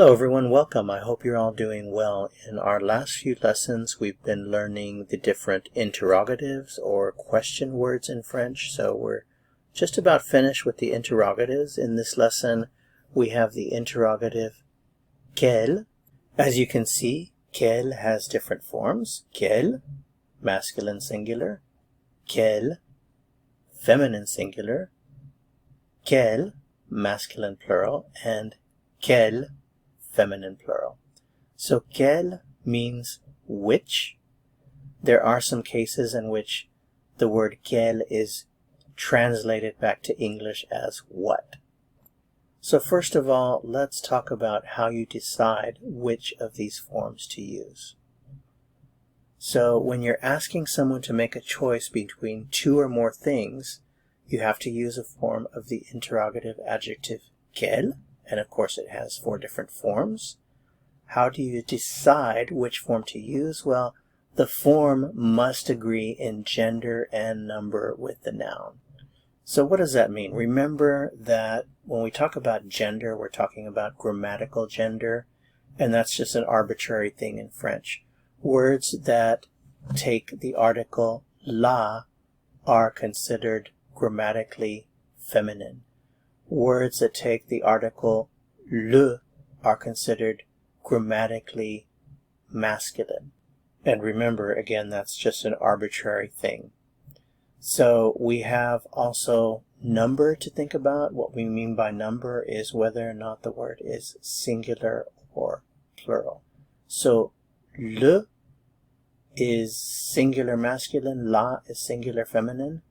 Hello everyone, welcome. I hope you're all doing well. In our last few lessons we've been learning the different interrogatives or question words in French, so we're just about finished with the interrogatives. In this lesson we have the interrogative QUEL. As you can see, QUEL has different forms. QUEL, masculine singular, QUEL, feminine singular, QUEL, masculine plural, and QUEL, feminine plural. So quel means which. There are some cases in which the word quel is translated back to English as what. So first of all, let's talk about how you decide which of these forms to use. So when you're asking someone to make a choice between two or more things, you have to use a form of the interrogative adjective quel. And of course it has 4 different forms. How do you decide which form to use? Well, the form must agree in gender and number with the noun. So what does that mean? Remember that when we talk about gender, we're talking about grammatical gender, and that's just an arbitrary thing in French. Words that take the article la are considered grammatically feminine. Words that take the article le are considered grammatically masculine. And remember, again, that's just an arbitrary thing. So we have also number to think about. What we mean by number is whether or not the word is singular or plural. So le is singular masculine, la is singular feminine.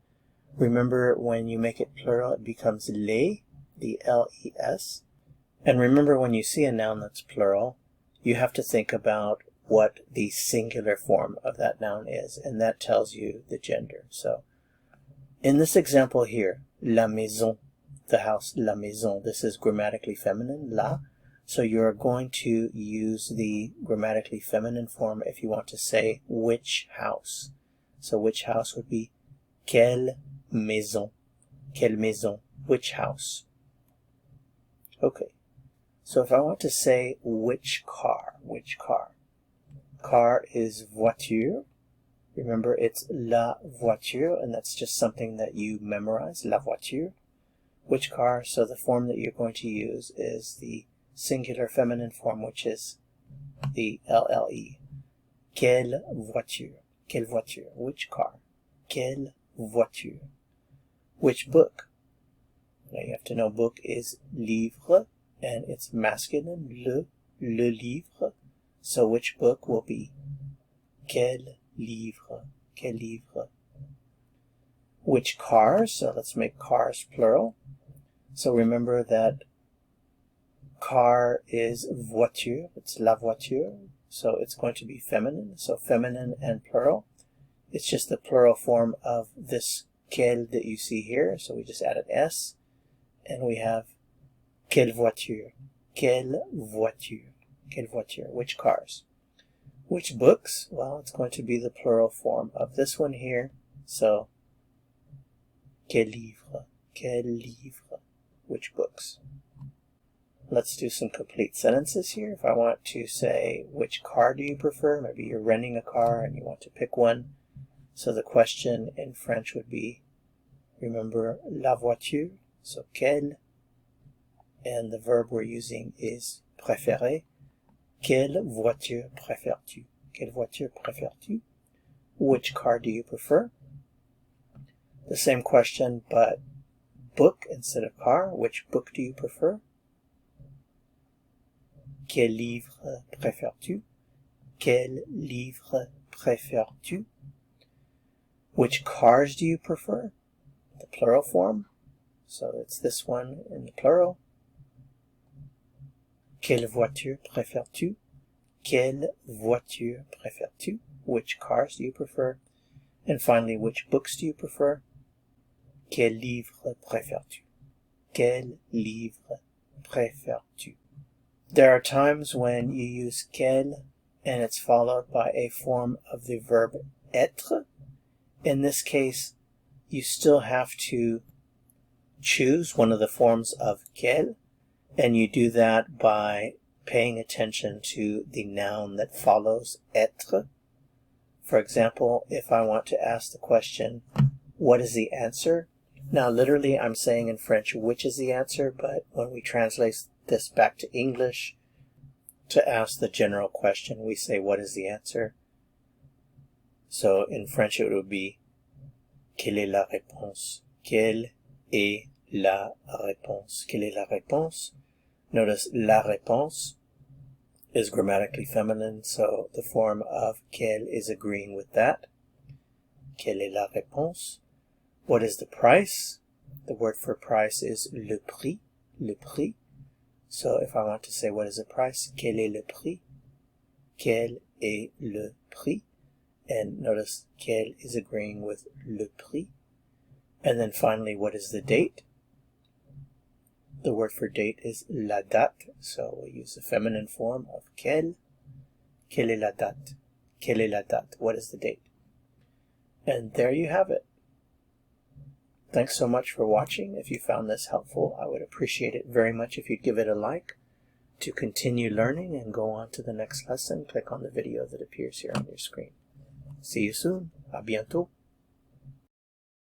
Remember, when you make it plural, it becomes les, the L-E-S. And remember, when you see a noun that's plural, you have to think about what the singular form of that noun is, and that tells you the gender. So, in this example here, la maison, the house, la maison, this is grammatically feminine, la. So you're going to use the grammatically feminine form if you want to say which house. So which house would be quelle maison, which house. Okay, so if I want to say which car. Car is voiture. Remember, it's la voiture, and that's just something that you memorize, la voiture. Which car? So the form that you're going to use is the singular feminine form, which is the LLE. Quelle voiture, which car. Quelle voiture. Which book? Now you have to know book is livre, and it's masculine, le livre. So which book will be quel livre. Which cars? So let's make cars plural. So remember that car is voiture, it's la voiture, so it's going to be feminine. So feminine and plural. It's just the plural form of this quel that you see here, so we just added s, and we have quelle voiture, which cars. Which books? Well, it's going to be the plural form of this one here, so quel livre, which books. Let's do some complete sentences here. If I want to say which car do you prefer, maybe you're renting a car and you want to pick one. So the question in French would be, remember, la voiture, so quelle, and the verb we're using is préférer. Quelle voiture préfères-tu? Which car do you prefer? The same question, but book instead of car. Which book do you prefer? Quel livre préfères-tu? Which cars do you prefer? The plural form. So it's this one in the plural. Quelle voiture préfères-tu? Which cars do you prefer? And finally, which books do you prefer? Quel livre préfères-tu? There are times when you use quel and it's followed by a form of the verb être. In this case, you still have to choose one of the forms of quel, and you do that by paying attention to the noun that follows être. For example, if I want to ask the question, what is the answer? Now, literally, I'm saying in French, which is the answer, but when we translate this back to English, to ask the general question, we say, what is the answer? So in French, it would be, quelle est la réponse? Quelle est la réponse? Quelle est la réponse? Notice la réponse is grammatically feminine, so the form of quelle is agreeing with that. Quelle est la réponse? What is the price? The word for price is le prix, le prix. So if I want to say what is the price, quel est le prix? Quel est le prix? And notice quel is agreeing with le prix. And then finally, what is the date? The word for date is la date, so we use the feminine form of quelle. Quelle est la date? Quelle est la date? What is the date? And there you have it. Thanks so much for watching. If you found this helpful, I would appreciate it very much if you'd give it a like. To continue learning and go on to the next lesson, click on the video that appears here on your screen. See you soon. À bientôt.